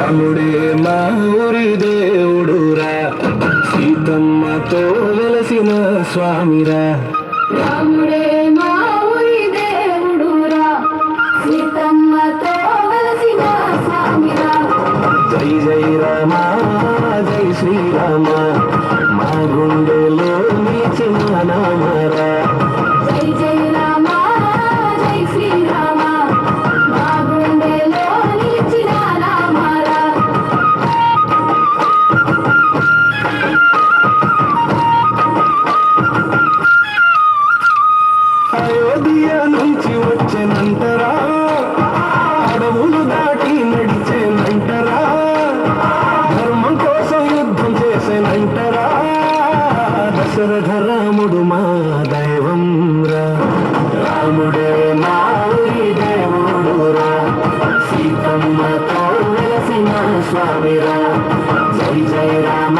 రాముడే మా ఊరి దేవుడురా, సీతమ్మతో వెలసిన స్వామిరా. రాముడే మా ఊరి దేవుడురా, సీతమ్మతో వెలసిన స్వామిరా. జై జై రామ జై శ్రీరామ, మా గుండెలో నిలిచిన నామరా. జై జై రామ జై శ్రీరామ, మా గుండెలో నిలిచిన రామారా. అయోధ్య నుంచి వచ్చేనంటరా, అడవులు దాటి నడిచేనంటరా, ధర్మం కోసం యుద్ధం చేసేనంటరా. దశరథ రాముడు మా దైవం రా, రాముడే మా ఊరి దేవుడురా, సీతమ్మతో వెలసిన స్వామిరా. జై జై రామ